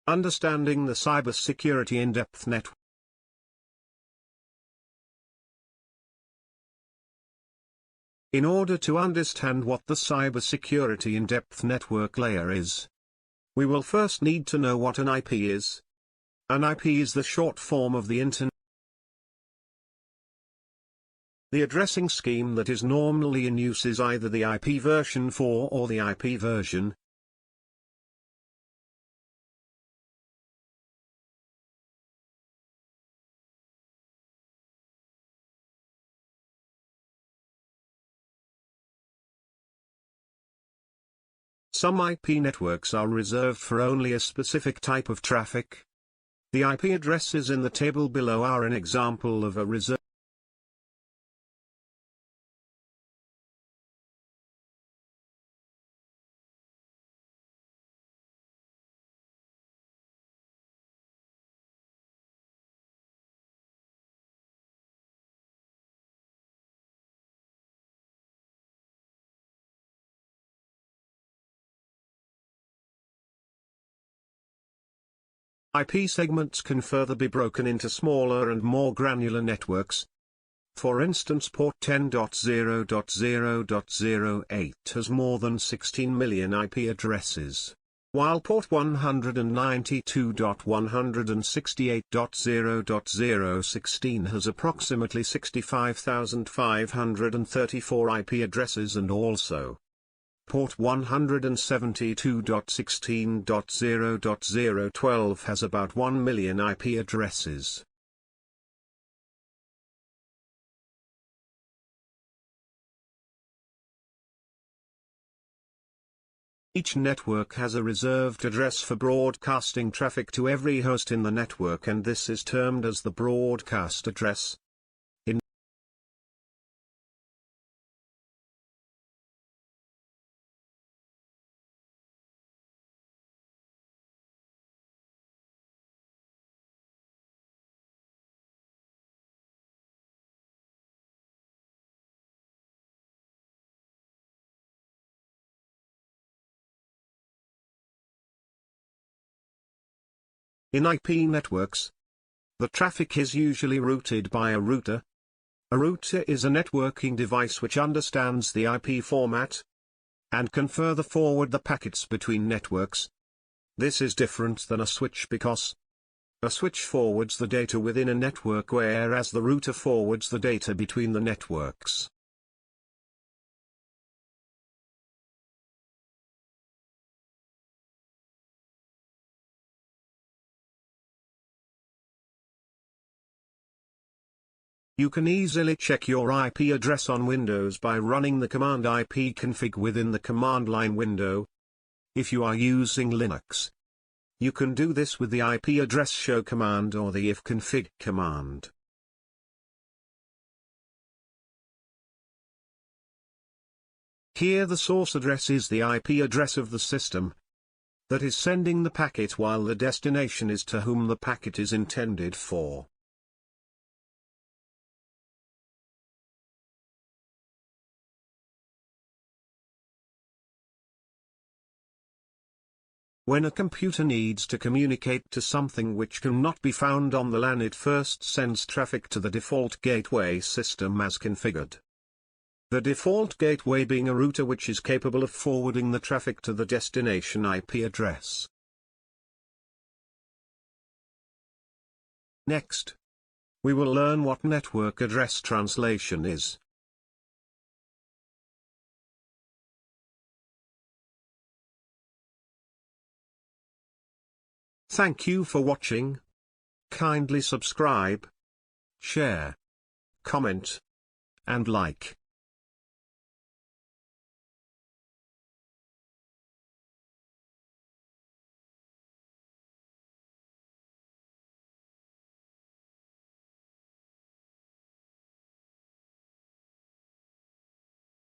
Understanding the cybersecurity in-depth network. In order to understand what the cybersecurity in-depth network layer is, we will first need to know what an IP is. An IP is the short form of the Internet. The addressing scheme that is normally in use is either the IP version 4 or the IP version. Some IP networks are reserved for only a specific type of traffic. The IP addresses in the table below are an example of a reserved. IP segments can further be broken into smaller and more granular networks. For instance, port 10.0.0.08 has more than 16 million IP addresses, while port 192.168.0.016 has approximately 65,534 IP addresses, and also port 172.16.0.012 has about 1 million IP addresses. Each network has a reserved address for broadcasting traffic to every host in the network, and this is termed as the broadcast address. In IP networks, the traffic is usually routed by a router. A router is a networking device which understands the IP format and can further forward the packets between networks. This is different than a switch because a switch forwards the data within a network, whereas the router forwards the data between the networks. You can easily check your IP address on Windows by running the command ipconfig within the command line window. If you are using Linux, you can do this with the IP address show command or the ifconfig command. Here the source address is the IP address of the system that is sending the packet, while the destination is to whom the packet is intended for. When a computer needs to communicate to something which cannot be found on the LAN, it first sends traffic to the default gateway system as configured. The default gateway being a router which is capable of forwarding the traffic to the destination IP address. Next, we will learn what network address translation is. Thank you for watching. Kindly subscribe, share, comment, and like.